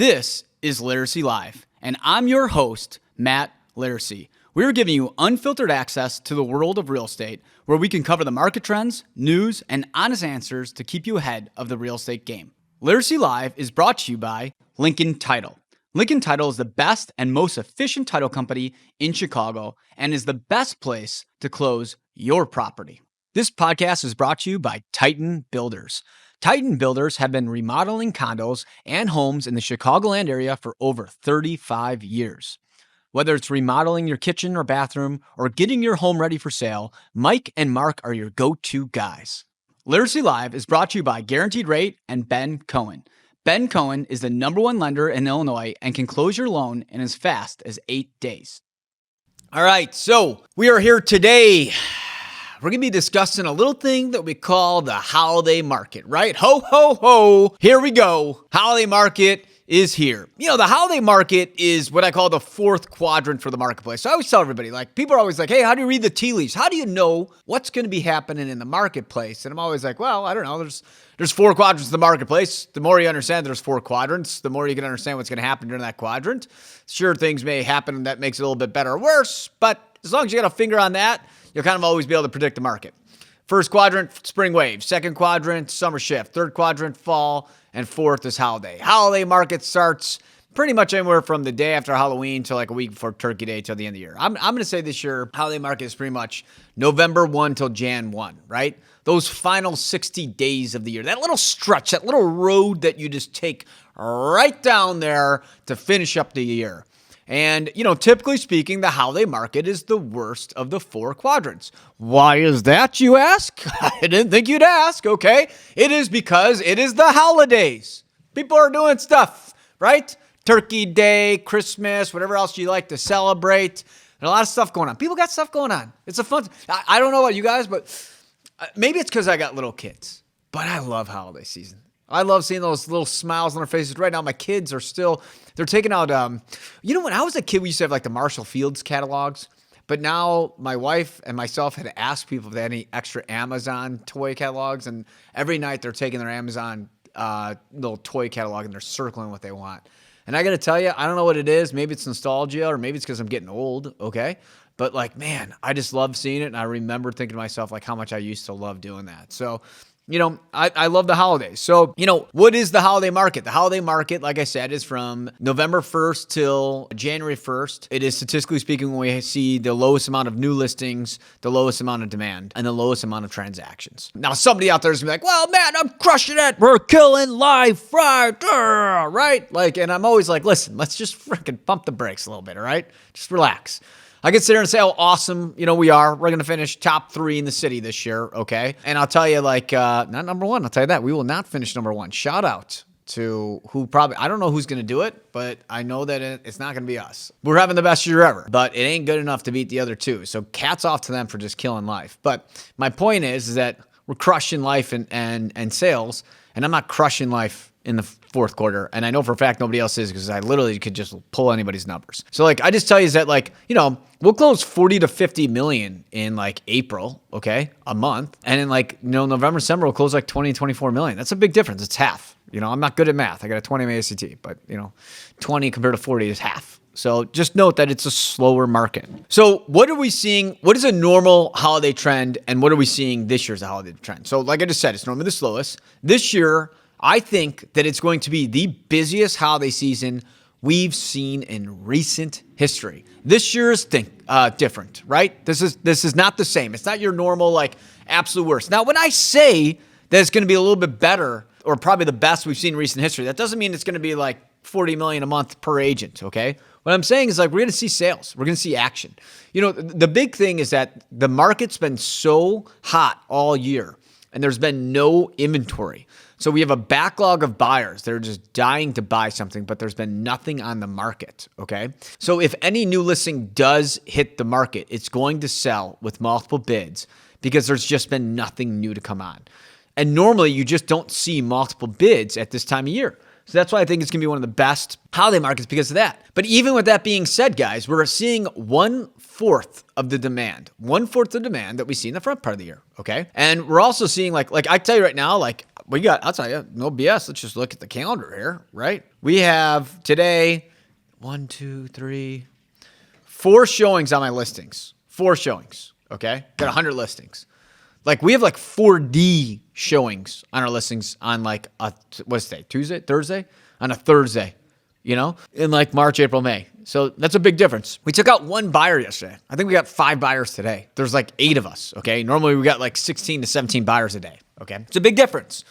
This is Laricy Live, and I'm your host, Matt Laricy. We're giving you unfiltered access to the world of real estate, where we can cover the market trends, news, and honest answers to keep you ahead of the real estate game. Laricy Live is brought to you by Lincoln Title. Lincoln Title is the best and most efficient title company in Chicago and is the best place to close your property. This podcast is brought to you by Titan Builders. Titan Builders have been remodeling condos and homes in the Chicagoland area for over 35 years. Whether it's remodeling your kitchen or bathroom or getting your home ready for sale, Mike and Mark are your go-to guys. Laricy Live is brought to you by Guaranteed Rate and Ben Cohen. Ben Cohen is the #1 lender in Illinois and can close your loan in as fast as 8 days. All right, so we are here today. We're going to be discussing a little thing that we call the holiday market, right? Ho, ho, ho. Here we go. Holiday market is here. You know, the holiday market is what I call the fourth quadrant for the marketplace. So I always tell everybody, like, people are always like, hey, how do you read the tea leaves? How do you know what's going to be happening in the marketplace? And I'm always like, well, I don't know. There's four quadrants of the marketplace. The more you understand there's four quadrants, the more you can understand what's going to happen during that quadrant. Sure, things may happen and that makes it a little bit better or worse, but as long as you got a finger on that, you'll kind of always be able to predict the market. First quadrant, spring wave. Second quadrant, summer shift. Third quadrant, fall. And fourth is holiday. Holiday market starts pretty much anywhere from the day after Halloween to like a week before Turkey Day till the end of the year. I'm going to say this year, holiday market is pretty much November 1 till Jan 1, right? Those final 60 days of the year. That little stretch, that little road that you just take right down there to finish up the year. And, you know, typically speaking, the holiday market is the worst of the four quadrants. Why is that, you ask? I didn't think you'd ask, okay? It is because it is the holidays. People are doing stuff, right? Turkey Day, Christmas, whatever else you like to celebrate. And a lot of stuff going on. People got stuff going on. It's a fun, I don't know about you guys, but maybe it's because I got little kids. But I love holiday season. I love seeing those little smiles on their faces. Right now, my kids are still, they're taking out, you know, when I was a kid, we used to have like the Marshall Fields catalogs. But now my wife and myself had asked people if they had any extra Amazon toy catalogs. And every night they're taking their Amazon little toy catalog and they're circling what they want. And I got to tell you, I don't know what it is. Maybe it's nostalgia or maybe it's because I'm getting old, okay? But like, man, I just love seeing it. And I remember thinking to myself like how much I used to love doing that. So, you know, I love the holidays. So, you know, what is the holiday market? The holiday market, like I said, is from November 1st till January 1st. It is statistically speaking when we see the lowest amount of new listings, the lowest amount of demand, and the lowest amount of transactions. Now, somebody out there is going to be like, well, man, I'm crushing it. We're killing life Friday, right? Like, and I'm always like, listen, let's just freaking pump the brakes a little bit, all right? Just relax. I could sit here and say how awesome, you know, we are. We're going to finish top 3 in the city this year, okay? And I'll tell you, like, not number 1. I'll tell you that. We will not finish number 1. Shout out to who probably, I don't know who's going to do it, but I know that it's not going to be us. We're having the best year ever, but it ain't good enough to beat the other 2. So hats off to them for just killing life. But my point is that we're crushing life and sales, and I'm not crushing life in the fourth quarter. And I know for a fact nobody else is because I literally could just pull anybody's numbers. So like, I just tell you is that like, you know, we'll close 40 to 50 million in like April, okay, a month. And in like, you know, November, December, we'll close like 20, 24 million. That's a big difference. It's half. You know, I'm not good at math. I got a 20 in my ACT, but you know, 20 compared to 40 is half. So just note that it's a slower market. So what are we seeing? What is a normal holiday trend? And what are we seeing this year as a holiday trend? So like I just said, it's normally the slowest. This year, I think that it's going to be the busiest holiday season we've seen in recent history. This year is different, right? This is not the same. It's not your normal, like, absolute worst. Now, when I say that it's going to be a little bit better or probably the best we've seen in recent history, that doesn't mean it's going to be like 40 million a month per agent, okay? What I'm saying is like we're going to see sales. We're going to see action. You know, the big thing is that the market's been so hot all year and there's been no inventory. So we have a backlog of buyers. They're just dying to buy something, but there's been nothing on the market, okay? So if any new listing does hit the market, it's going to sell with multiple bids because there's just been nothing new to come on. And normally you just don't see multiple bids at this time of year. So that's why I think it's going to be one of the best holiday markets because of that. But even with that being said, guys, we're seeing 1/4 of the demand, 1/4 of the demand that we see in the front part of the year, okay? And we're also seeing like I tell you right now, like we got, I'll tell you, no BS. Let's just look at the calendar here, right? We have today 4 showings on my listings. 4 showings. Okay. Got 100 listings. Like we have like 4D showings on our listings on like what's today? Tuesday? Thursday? On a Thursday, in like March, April, May. So that's a big difference. We took out 1 buyer yesterday. I think we got 5 buyers today. There's like 8 of us. Okay. Normally we got like 16 to 17 buyers a day. Okay. It's a big difference.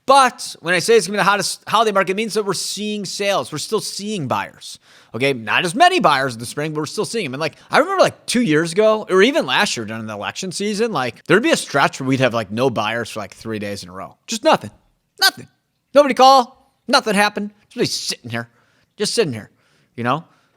But when I say it's going to be the hottest holiday market, it means that we're seeing sales. We're still seeing buyers. Okay. Not as many buyers in the spring, but we're still seeing them. And like, I remember like 2 years ago, or even last year during the election season, like there'd be a stretch where we'd have like no buyers for like 3 days in a row. Just nothing. Nobody call. Nothing happened. Just sitting here,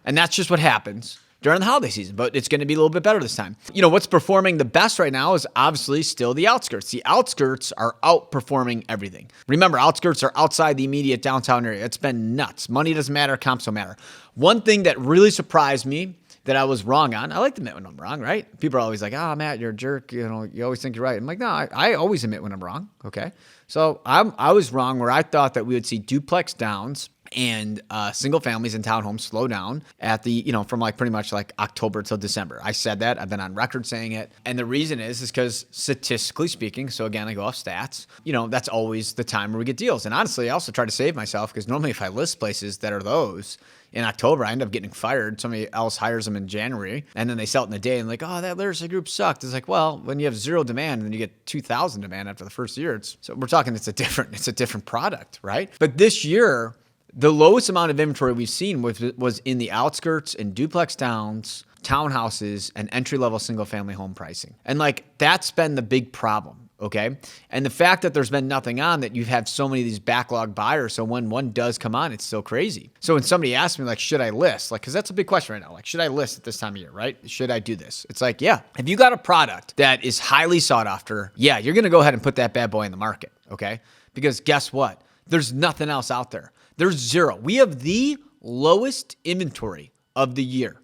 and that's just what happens during the holiday season, but it's going to be a little bit better this time. What's performing the best right now is obviously still the outskirts. The outskirts are outperforming everything. Remember, outskirts are outside the immediate downtown area. It's been nuts. Money doesn't matter. Comps don't matter. One thing that really surprised me that I was wrong on, I like to admit when I'm wrong, right? People are always like, oh, Matt, you're a jerk. You always think you're right. I'm like, no, I always admit when I'm wrong. Okay. So I was wrong where I thought that we would see duplex downs and single families and townhomes slow down at the, from like pretty much like October till December. I said that. I've been on record saying it. And the reason is because statistically speaking, so again, I go off stats, that's always the time where we get deals. And honestly, I also try to save myself because normally if I list places that are those in October, I end up getting fired. Somebody else hires them in January and then they sell it in a day and like, oh, that Laricy group sucked. It's like, well, when you have 0 demand and then you get 2,000 demand after the first year, so we're talking, it's a different product, right? But this year, the lowest amount of inventory we've seen was in the outskirts and duplex towns, townhouses, and entry-level single-family home pricing. And like that's been the big problem, okay? And the fact that there's been nothing on, that you've had so many of these backlog buyers, so when one does come on, it's still crazy. So when somebody asks me like, should I list? Like, because that's a big question right now. Like, should I list at this time of year, right? Should I do this? It's like, yeah. If you got a product that is highly sought after, yeah, you're going to go ahead and put that bad boy in the market, okay? Because guess what? There's nothing else out there. There's 0. We have the lowest inventory of the year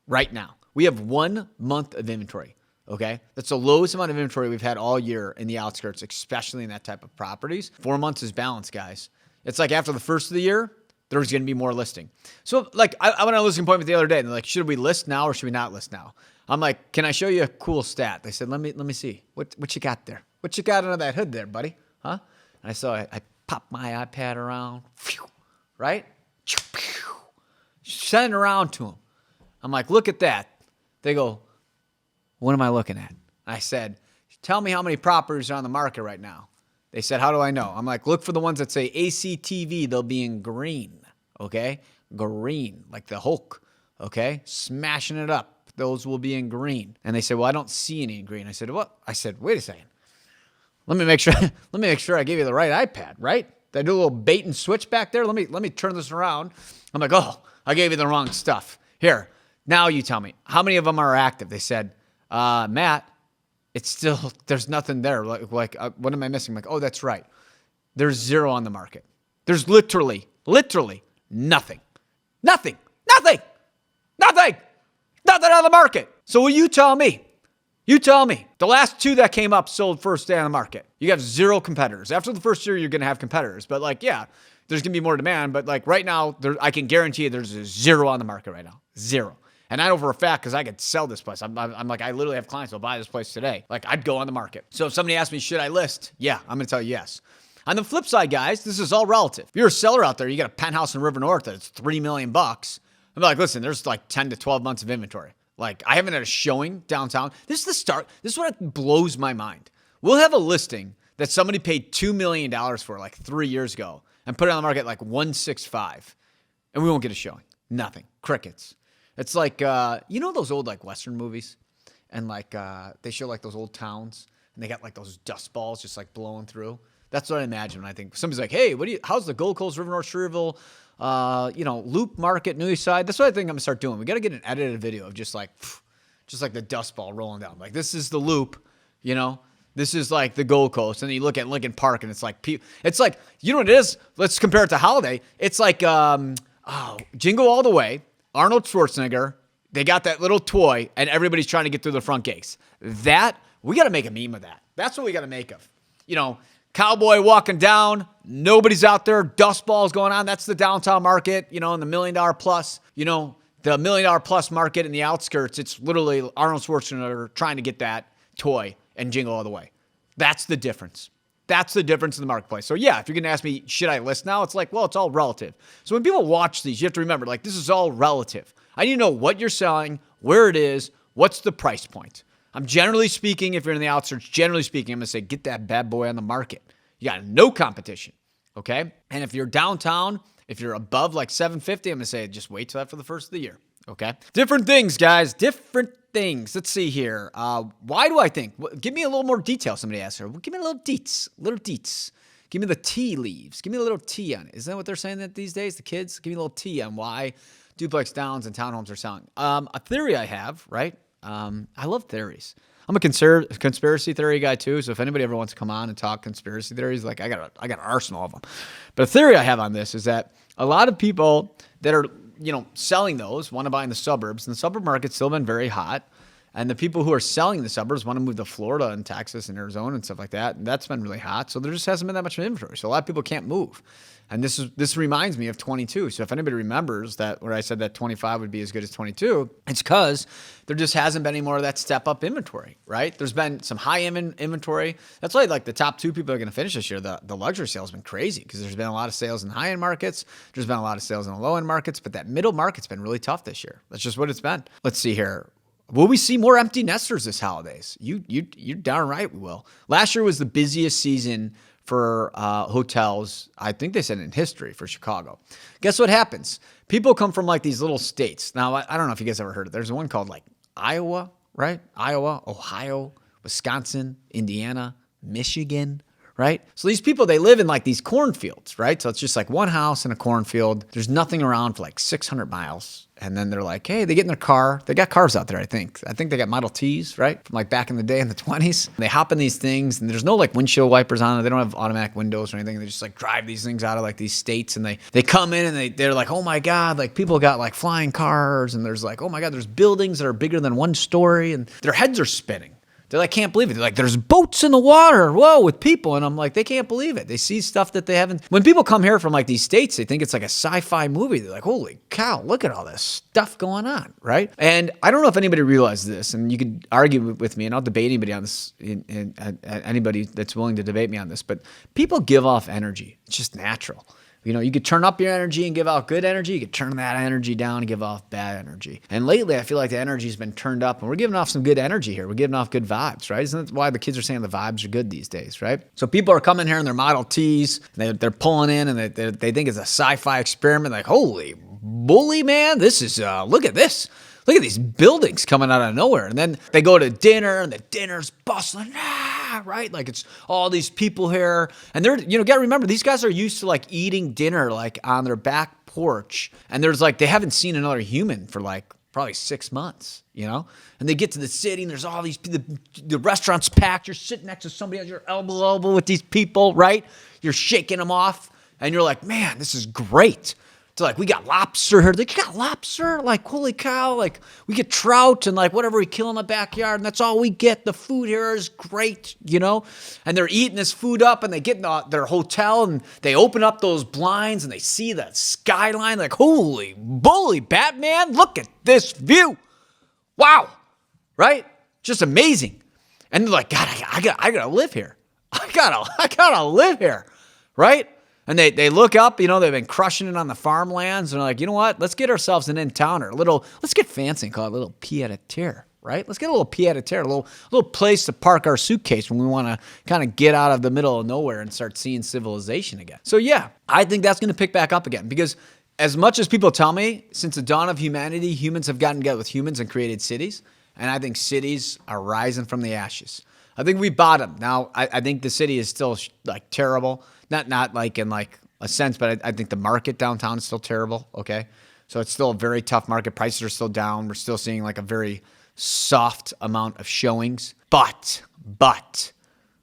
right now. We have 1 month of inventory, okay? That's the lowest amount of inventory we've had all year in the outskirts, especially in that type of properties. 4 months is balanced, guys. It's like after the first of the year, there's going to be more listing. So like I went on a listing appointment the other day and they're like, should we list now or should we not list now? I'm like, can I show you a cool stat? They said, let me see. What you got there? What you got under that hood there, buddy? Huh? And I popped my iPad around. Phew. Right? Send it around to them. I'm like, look at that. They go, what am I looking at? I said, tell me how many properties are on the market right now. They said, how do I know? I'm like, look for the ones that say ACTV. They'll be in green. Okay? Green, like the Hulk. Okay? Smashing it up. Those will be in green. And they said, well, I don't see any in green. I said, what? I said, wait a second. Let me make sure I gave you the right iPad, right? Did I do a little bait and switch back there? Let me turn this around. I'm like, oh, I gave you the wrong stuff. Here, now you tell me, how many of them are active? They said, Matt, it's still, there's nothing there. Like what am I missing? I'm like, oh, that's right. There's 0 on the market. There's literally nothing on the market. So will you tell me? The last 2 that came up sold first day on the market. You have 0 competitors. After the first year, you're going to have competitors. But like, yeah, there's going to be more demand. But like right now, I can guarantee you there's 0 on the market right now. 0. And I know for a fact because I could sell this place. I'm like, I literally have clients who'll buy this place today. Like I'd go on the market. So if somebody asks me, should I list? Yeah, I'm going to tell you yes. On the flip side, guys, this is all relative. If you're a seller out there, you got a penthouse in River North that's $3 million. I'm like, listen, there's like 10 to 12 months of inventory. Like, I haven't had a showing downtown. This is the start. This is what blows my mind. We'll have a listing that somebody paid $2 million for like 3 years ago and put it on the market like 165, and we won't get a showing. Nothing. Crickets. It's like, those old like Western movies, and like they show like those old towns, and they got like those dust balls just like blowing through. That's what I imagine when I think somebody's like, hey, how's the Gold Coast, River North, Shreveville, Loop Market, New Side? That's what I think I'm gonna start doing. We got to get an edited video of just like the dust ball rolling down. Like this is the Loop, this is like the Gold Coast. And then you look at Lincoln Park and it's like, you know what it is? Let's compare it to Holiday. It's like, Jingle All the Way, Arnold Schwarzenegger. They got that little toy and everybody's trying to get through the front gates. We got to make a meme of that. That's what we got to make of, cowboy walking down. Nobody's out there. Dust balls going on. That's the downtown market, in the $1 million plus, the $1 million plus market in the outskirts. It's literally Arnold Schwarzenegger trying to get that toy and Jingle All the Way. That's the difference. That's the difference in the marketplace. So yeah, if you're going to ask me, should I list now? It's like, well, it's all relative. So when people watch these, you have to remember, like, this is all relative. I need to know what you're selling, where it is, what's the price point. I'm generally speaking, if you're in the outskirts, generally speaking, I'm going to say, get that bad boy on the market. You got no competition, okay? And if you're downtown, if you're above like 750, I'm going to say, just wait till after the first of the year, okay? Different things, guys, different things. Let's see here. Why do I think? Give me a little more detail, somebody asked her. Give me a little deets. Give me the tea leaves. Give me a little tea on it. Isn't that what they're saying that these days, the kids? Give me a little tea on why duplex downs and townhomes are selling. A theory I have, right? I love theories. I'm a conspiracy theory guy too. So if anybody ever wants to come on and talk conspiracy theories, like I got an arsenal of them. But a theory I have on this is that a lot of people that are, selling those want to buy in the suburbs, and the suburb market's still been very hot. And the people who are selling in the suburbs want to move to Florida and Texas and Arizona and stuff like that. And that's been really hot. So there just hasn't been that much inventory. So a lot of people can't move. And this reminds me of 22. So if anybody remembers that where I said that 25 would be as good as 22, it's because there just hasn't been any more of that step up inventory, right? There's been some high inventory. That's why like the top two people are going to finish this year. The luxury sales have been crazy because there's been a lot of sales in high end markets. There's been a lot of sales in the low end markets, but that middle market's been really tough this year. That's just what it's been. Let's see here. Will we see more empty nesters this holidays? You're darn right we will. Last year was the busiest season for hotels, I think they said in history, for Chicago. Guess what happens? People come from like these little states. Now, I don't know if you guys ever heard of it. There's one called like Iowa, right? Iowa, Ohio, Wisconsin, Indiana, Michigan, right? So these people, they live in like these cornfields, right? So it's just like one house in a cornfield. There's nothing around for like 600 miles. And then they're like, hey, they get in their car. They got cars out there, I think. I think they got Model Ts, right? From like back in the day in the 20s. They hop in these things and there's no like windshield wipers on it. They don't have automatic windows or anything. They just like drive these things out of like these states and they come in and they're like, oh my God, like people got like flying cars and there's like, oh my God, there's buildings that are bigger than one story and their heads are spinning. They're like, can't believe it. They're like, there's boats in the water. Whoa, with people. And I'm like, they can't believe it. They see stuff that they haven't. When people come here from like these states, they think it's like a sci-fi movie. They're like, holy cow, look at all this stuff going on, right? And I don't know if anybody realized this, and you could argue with me, and I'll debate anybody on this, anybody that's willing to debate me on this, but people give off energy. It's just natural. You could turn up your energy and give out good energy. You could turn that energy down and give off bad energy. And lately, I feel like the energy's been turned up, and we're giving off some good energy here. We're giving off good vibes, right? Isn't that why the kids are saying the vibes are good these days, right? So people are coming here in their Model Ts, and they're pulling in, and they think it's a sci-fi experiment. Like, holy bully, man, this is, look at this. Look at these buildings coming out of nowhere. And then they go to dinner and the dinner's bustling, right? Like it's all these people here. And they're, gotta remember, these guys are used to like eating dinner like on their back porch. And there's like, they haven't seen another human for like probably 6 months, And they get to the city and there's all these, the restaurant's packed. You're sitting next to somebody on your elbow with these people, right? You're shaking them off and you're like, man, this is great. So like, we got lobster here. They got lobster? Like, holy cow. Like, we get trout and like whatever we kill in the backyard. And that's all we get. The food here is great, And they're eating this food up and they get in their hotel and they open up those blinds and they see that skyline. Like, holy bully, Batman. Look at this view. Wow. Right? Just amazing. And they're like, God, I gotta live here. I gotta live here. Right? And they look up, they've been crushing it on the farmlands. And they're like, you know what? Let's get ourselves an in-towner. Let's get fancy and call it a little pied-à-terre, right? Let's get a little pied-à-terre, a little place to park our suitcase when we want to kind of get out of the middle of nowhere and start seeing civilization again. So yeah, I think that's going to pick back up again because as much as people tell me, since the dawn of humanity, humans have gotten together with humans and created cities. And I think cities are rising from the ashes. I think we bottomed. Now, I think the city is still like terrible. Not like in like a sense, but I think the market downtown is still terrible. Okay. So it's still a very tough market. Prices are still down. We're still seeing like a very soft amount of showings. But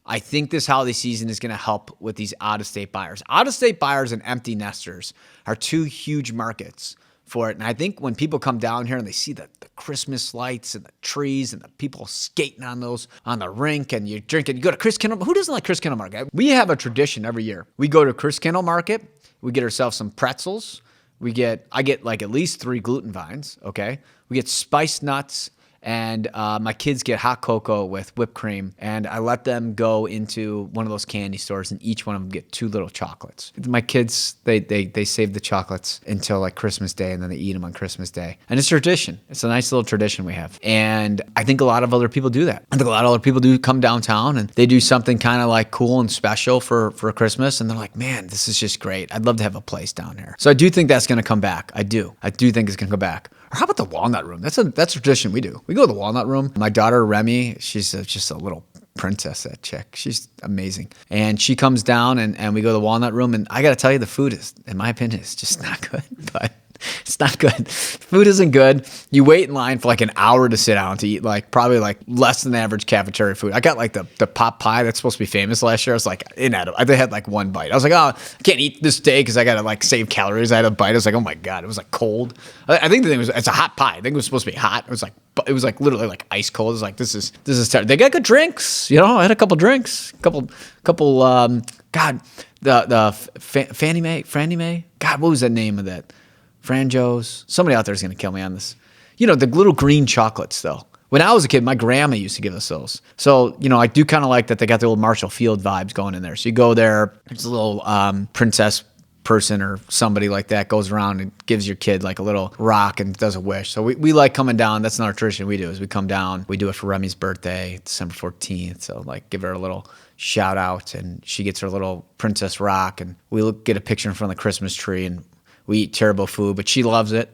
I think this holiday season is going to help with these out-of-state buyers. Out-of-state buyers and empty nesters are two huge markets for it. And I think when people come down here and they see the Christmas lights and the trees and the people skating on the rink and you go to Chris Kindle. Who doesn't like Chris Kindle Market? We have a tradition every year. We go to Chris Kindle Market. We get ourselves some pretzels. I get like at least 3 gluten vines. Okay. We get spiced nuts. And my kids get hot cocoa with whipped cream, and I let them go into one of those candy stores, and each one of them get 2 little chocolates. My kids, they save the chocolates until like Christmas Day, and then they eat them on Christmas Day. And it's a tradition. It's a nice little tradition we have. And I think a lot of other people do that. I think a lot of other people do come downtown, and they do something kind of like cool and special for Christmas, and they're like, man, this is just great. I'd love to have a place down here. So I do think that's going to come back. I do think it's going to come back. Or how about the Walnut Room? That's a tradition we do. We go to the Walnut Room. My daughter, Remy, she's just a little princess, that chick. She's amazing. And she comes down and we go to the Walnut Room. And I got to tell you, the food is, in my opinion, is just not good. But it's not good. Food isn't good. You wait in line for like an hour to sit down to eat probably less than average cafeteria food. I got like the pot pie that's supposed to be famous last year. I was like inedible. I had like 1 bite. I was like, oh, I can't eat this day because I got to like save calories. I had a bite. I was like, oh my God, it was like cold. I think the thing was, it's a hot pie. I think it was supposed to be hot. It was like literally like ice cold. It was like, this is terrible. They got good drinks. I had a couple drinks, couple God, the Fannie Mae. God, what was the name of that? Franjo's. Somebody out there is going to kill me on this. The little green chocolates, though. When I was a kid, my grandma used to give us those. So, I do kind of like that they got the old Marshall Field vibes going in there. So you go there, there's a little princess person or somebody like that goes around and gives your kid like a little rock and does a wish. So we like coming down. That's another tradition we do is we come down. We do it for Remy's birthday, December 14th. So like give her a little shout out and she gets her little princess rock and we get a picture in front of the Christmas tree and we eat terrible food, but she loves it.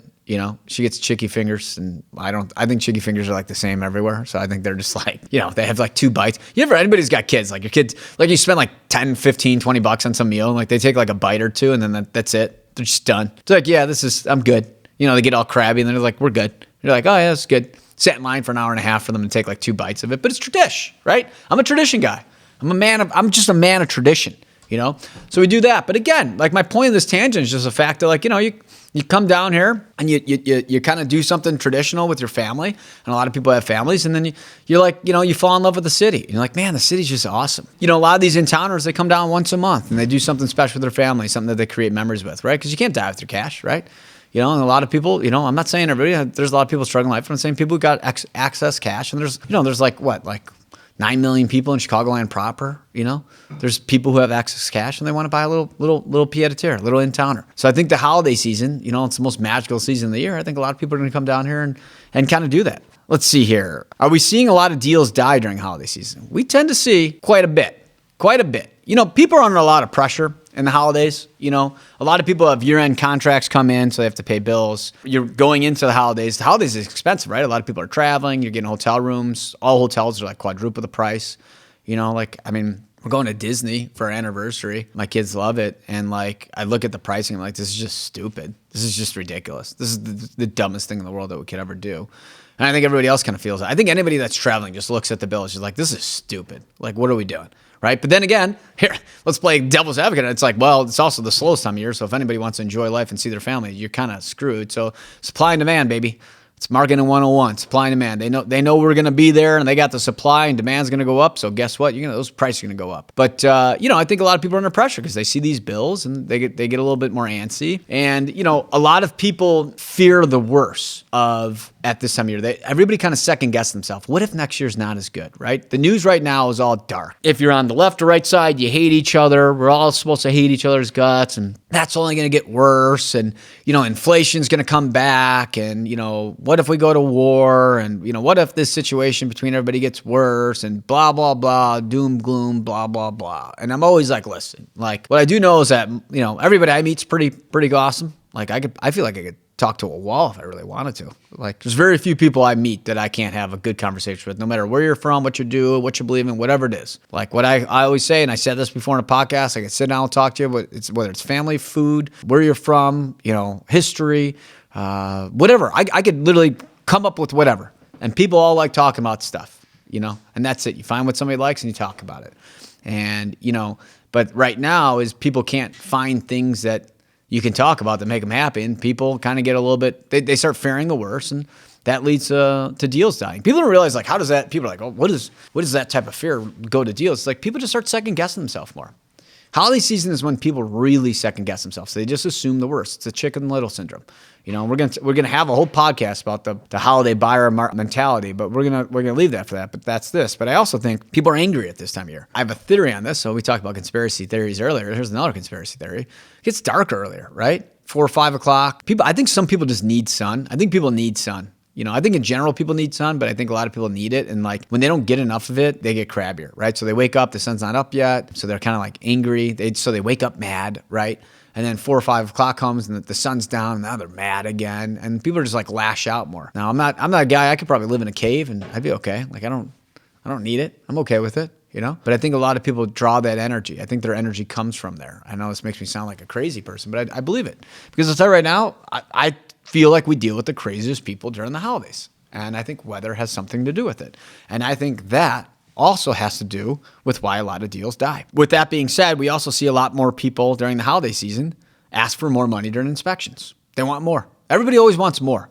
She gets chicky fingers, and I think chicky fingers are like the same everywhere. So I think they're just like, they have like 2 bites. Anybody's got kids, like your kids, like you spend like 10, 15, 20 bucks on some meal, and like they take like a bite or 2, and then that's it. They're just done. It's like, yeah, I'm good. They get all crabby, and they're like, we're good. You're like, oh yeah, that's good. Sat in line for an hour and a half for them to take like 2 bites of it, but it's tradition, right? I'm a tradition guy. I'm just a man of tradition. So we do that. But again, like my point of this tangent is just the fact that like, you come down here and you kind of do something traditional with your family. And a lot of people have families. And then you're like, you fall in love with the city. You're like, man, the city's just awesome. A lot of these in-towners, they come down once a month and they do something special with their family, something that they create memories with, right? Because you can't die with your cash, right? And a lot of people, I'm not saying everybody, there's a lot of people struggling life. I'm saying people who got access cash. And there's like 9 million people in Chicagoland proper, There's people who have access to cash and they want to buy a little pied-à-terre, a little in-towner. So I think the holiday season, it's the most magical season of the year. I think a lot of people are going to come down here and kind of do that. Let's see here. Are we seeing a lot of deals die during holiday season? We tend to see quite a bit. People are under a lot of pressure in the holidays. A lot of people have year-end contracts come in, so they have to pay bills. You're going into the holidays. The holidays is expensive, right? A lot of people are traveling. You're getting hotel rooms. All hotels are like quadruple the price. We're going to Disney for our anniversary. My kids love it. And like, I look at the pricing, I'm like, this is just stupid. This is just ridiculous. This is the dumbest thing in the world that we could ever do. And I think everybody else kind of feels it. I think anybody that's traveling just looks at the bill. It's just like, this is stupid. Like, what are we doing? Right? But then again, here, let's play devil's advocate. It's like, well, it's also the slowest time of year. So if anybody wants to enjoy life and see their family, you're kind of screwed. So supply and demand, baby. It's marketing 101, supply and demand. They know we're going to be there and they got the supply and demand's going to go up. So guess what? Those prices are going to go up. But, I think a lot of people are under pressure because they see these bills and they get a little bit more antsy. And, a lot of people fear the worst at this time of year. Everybody kind of second guess themselves. What if next year's not as good, right? The news right now is all dark. If you're on the left or right side, you hate each other. We're all supposed to hate each other's guts and that's only going to get worse. And, inflation's going to come back. And, what if we go to war? And, what if this situation between everybody gets worse and blah, blah, blah, doom, gloom, blah, blah, blah. And I'm always like, listen, like what I do know is that, everybody I meet's pretty awesome. Like I feel like I could talk to a wall if I really wanted to. Like there's very few people I meet that I can't have a good conversation with, no matter where you're from, what you do, what you believe in, whatever it is. Like what I always say, and I said this before in a podcast, I can sit down and talk to you, whether it's family, food, where you're from, history, whatever. I could literally come up with whatever. And people all like talking about stuff, and that's it. You find what somebody likes and you talk about it. And, but right now is people can't find things that, you can talk about that make them happy, and people kind of get a little bit, they start fearing the worst, and that leads to deals dying. People don't realize, like, how does that, people are like, oh, what does that type of fear go to deals? It's like people just start second guessing themselves more. Holiday season is when people really second guess themselves. They just assume the worst. It's the Chicken Little syndrome. You know, we're gonna have a whole podcast about the holiday buyer mentality, but we're gonna leave that for that. But that's this. But I also think people are angry at this time of year. I have a theory on this. So we talked about conspiracy theories earlier. Here's another conspiracy theory. It gets dark earlier, right? 4 or 5 o'clock. I think some people just need sun. I think people need sun. You know, I think in general people need sun, but I think a lot of people need it. And like when they don't get enough of it, they get crabbier, right? So they wake up, the sun's not up yet. So they're kind of like angry. So they wake up mad, right? And then 4 or 5 o'clock comes and the sun's down and now they're mad again. And people are just like lash out more. Now I'm not a guy, I could probably live in a cave and I'd be okay. Like I don't need it. I'm okay with it, you know? But I think a lot of people draw that energy. I think their energy comes from there. I know this makes me sound like a crazy person, but I believe it. Because I'll tell you right now, I feel like we deal with the craziest people during the holidays. And I think weather has something to do with it. And I think that also has to do with why a lot of deals die. With that being said, we also see a lot more people during the holiday season ask for more money during inspections. They want more. Everybody always wants more.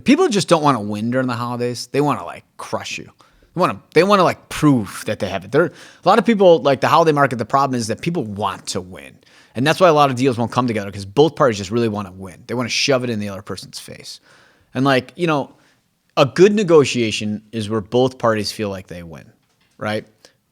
People just don't want to win during the holidays. They want to like crush you. They want to like prove that they have it. A lot of people, like the holiday market, the problem is that people want to win. And that's why a lot of deals won't come together because both parties just really want to win. They want to shove it in the other person's face. And like, you know, a good negotiation is where both parties feel like they win, right?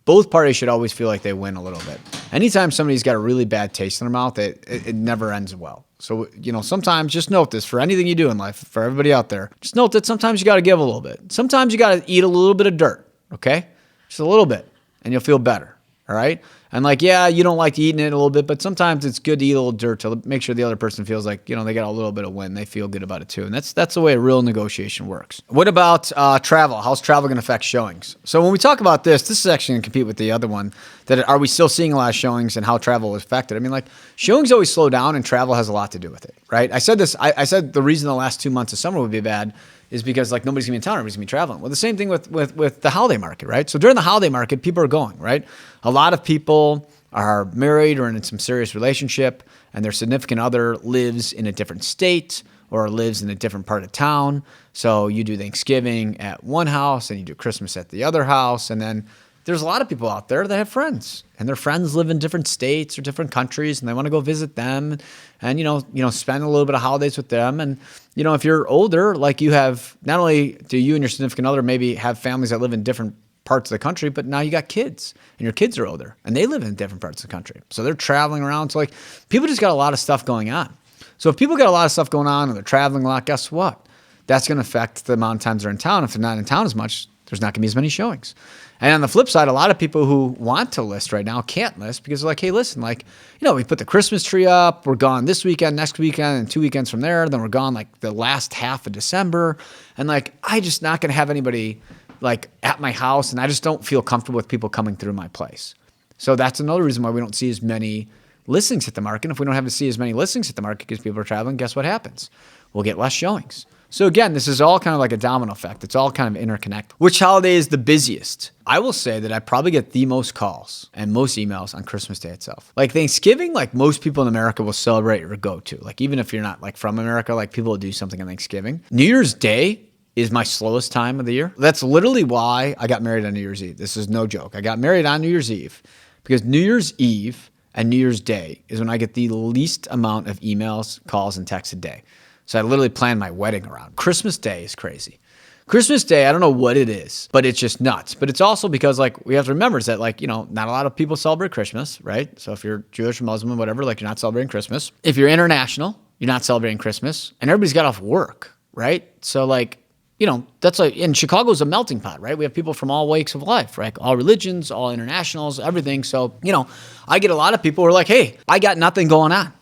Both parties should always feel like they win a little bit. Anytime somebody's got a really bad taste in their mouth, it never ends well. So, you know, sometimes just note this for anything you do in life, for everybody out there, just note that sometimes you got to give a little bit. Sometimes you got to eat a little bit of dirt, okay? Just a little bit, and you'll feel better, all right? And like, yeah, you don't like eating it a little bit, but sometimes it's good to eat a little dirt to make sure the other person feels like, you know, they got a little bit of win. They feel good about it too. And that's the way a real negotiation works. What about travel? How's travel going to affect showings? So when we talk about this is actually going to compete with the other one. That are we still seeing a lot of showings and how travel is affected? I mean, like showings always slow down and travel has a lot to do with it, right? I said this, I said the reason the last 2 months of summer would be bad is because like nobody's gonna be in town, everybody's gonna be traveling. Well, the same thing with the holiday market, right? So during the holiday market, people are going, right? A lot of people are married or in some serious relationship and their significant other lives in a different state or lives in a different part of town. So you do Thanksgiving at one house and you do Christmas at the other house. And then there's a lot of people out there that have friends and their friends live in different states or different countries and they want to go visit them and, you know, spend a little bit of holidays with them. And, you know, if you're older, like you have, not only do you and your significant other maybe have families that live in different parts of the country, but now you got kids and your kids are older and they live in different parts of the country. So they're traveling around. So like people just got a lot of stuff going on. So if people got a lot of stuff going on and they're traveling a lot, guess what? That's going to affect the amount of times they're in town. If they're not in town as much, there's not going to be as many showings. And on the flip side, a lot of people who want to list right now can't list because they're like, hey, listen, like, you know, we put the Christmas tree up, we're gone this weekend, next weekend, and 2 weekends from there. Then we're gone like the last half of December. And like, I just not going to have anybody like at my house. And I just don't feel comfortable with people coming through my place. So that's another reason why we don't see as many listings at the market. And if we don't have to see as many listings at the market because people are traveling, guess what happens? We'll get less showings. So again, this is all kind of like a domino effect. It's all kind of interconnected. Which holiday is the busiest? I will say that I probably get the most calls and most emails on Christmas Day itself. Like Thanksgiving, like most people in America will celebrate or go to. Like even if you're not like from America, like people will do something on Thanksgiving. New Year's Day is my slowest time of the year. That's literally why I got married on New Year's Eve. This is no joke. I got married on New Year's Eve because New Year's Eve and New Year's Day is when I get the least amount of emails, calls, and texts a day. So I literally planned my wedding around. Christmas Day is crazy. Christmas Day, I don't know what it is, but it's just nuts. But it's also because like we have to remember is that like, you know, not a lot of people celebrate Christmas, right? So if you're Jewish or Muslim or whatever, like you're not celebrating Christmas. If you're international, you're not celebrating Christmas. And everybody's got off work, right? So like, you know, that's like, and Chicago's a melting pot, right? We have people from all walks of life, right? All religions, all internationals, everything. So, you know, I get a lot of people who are like, hey, I got nothing going on.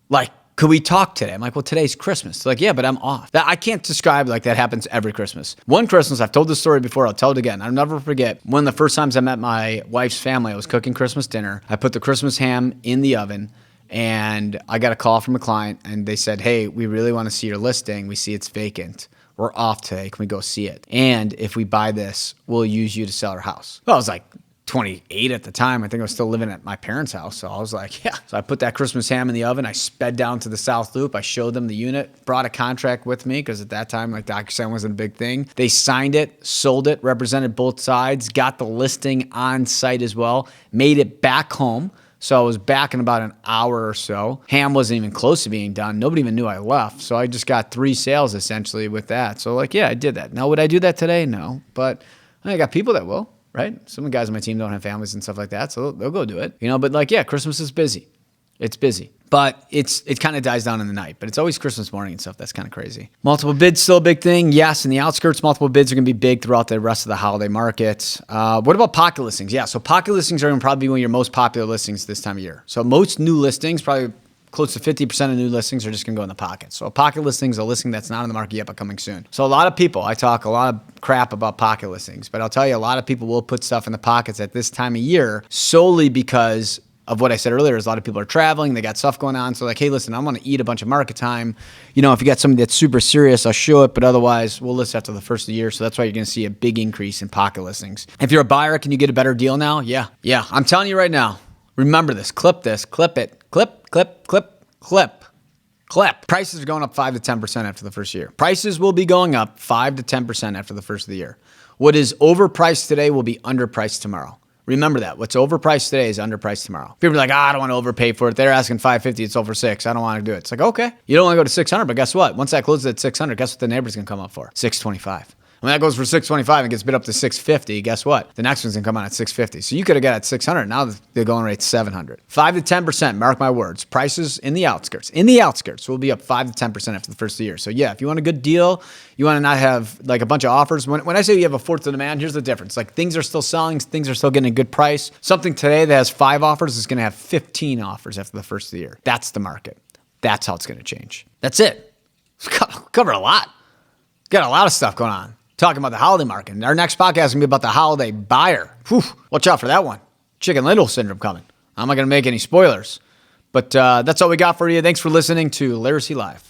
Like, could we talk today? I'm like, well, today's Christmas. They're like, yeah, but I'm off. I can't describe like that happens every Christmas. One Christmas, I've told this story before, I'll tell it again. I'll never forget one of the first times I met my wife's family. I was cooking Christmas dinner. I put the Christmas ham in the oven and I got a call from a client and they said, hey, we really want to see your listing. We see it's vacant. We're off today. Can we go see it? And if we buy this, we'll use you to sell our house. Well, I was like, 28 at the time. I think I was still living at my parents' house. So I was like, yeah. So I put that Christmas ham in the oven. I sped down to the South Loop. I showed them the unit, brought a contract with me because at that time, like DocuSign wasn't a big thing. They signed it, sold it, represented both sides, got the listing on site as well, made it back home. So I was back in about an hour or so. Ham wasn't even close to being done. Nobody even knew I left. So I just got 3 sales essentially with that. So like, yeah, I did that. Now, would I do that today? No. But I got people that will, right? Some of the guys on my team don't have families and stuff like that. So they'll go do it. But like, yeah, Christmas is busy. It's busy. But it kind of dies down in the night. But it's always Christmas morning and stuff. That's kind of crazy. Multiple bids still a big thing. Yes, in the outskirts, multiple bids are going to be big throughout the rest of the holiday market. What about pocket listings? Yeah, so pocket listings are going to probably be one of your most popular listings this time of year. So most new listings, probably close to 50% of new listings are just going to go in the pocket. So a pocket listing is a listing that's not on the market yet, but coming soon. So a lot of people, I talk a lot of crap about pocket listings, but I'll tell you, a lot of people will put stuff in the pockets at this time of year solely because of what I said earlier is a lot of people are traveling, they got stuff going on. So like, hey, listen, I want to eat a bunch of market time. If you got something that's super serious, I'll show it, but otherwise we'll list after the first of the year. So that's why you're going to see a big increase in pocket listings. If you're a buyer, can you get a better deal now? Yeah. I'm telling you right now, remember this, clip it, clip. Prices are going up 5 to 10% after the first year. Prices will be going up 5 to 10% after the first of the year. What is overpriced today will be underpriced tomorrow. Remember that. What's overpriced today is underpriced tomorrow. People are like, I don't want to overpay for it. They're asking $550. It's over $600. I don't want to do it. It's like, okay, you don't want to go to $600, but guess what? Once that closes at $600, guess what the neighbor's going to come up for? $625. When that goes for $625 and gets bid up to $650, guess what? The next one's going to come out at $650. So you could have got it at $600. Now the going rate's $700. 5 to 10%, mark my words. Prices in the outskirts will be up 5 to 10% after the first of the year. So yeah, if you want a good deal, you want to not have like a bunch of offers. When I say you have a fourth of demand, here's the difference. Like things are still selling, things are still getting a good price. Something today that has 5 offers is going to have 15 offers after the first of the year. That's the market. That's how it's going to change. That's it. Covered a lot. Got a lot of stuff going on. Talking about the holiday market. Our next podcast is going to be about the holiday buyer. Whew, watch out for that one. Chicken Little syndrome coming. I'm not going to make any spoilers. But that's all we got for you. Thanks for listening to Laricy Live.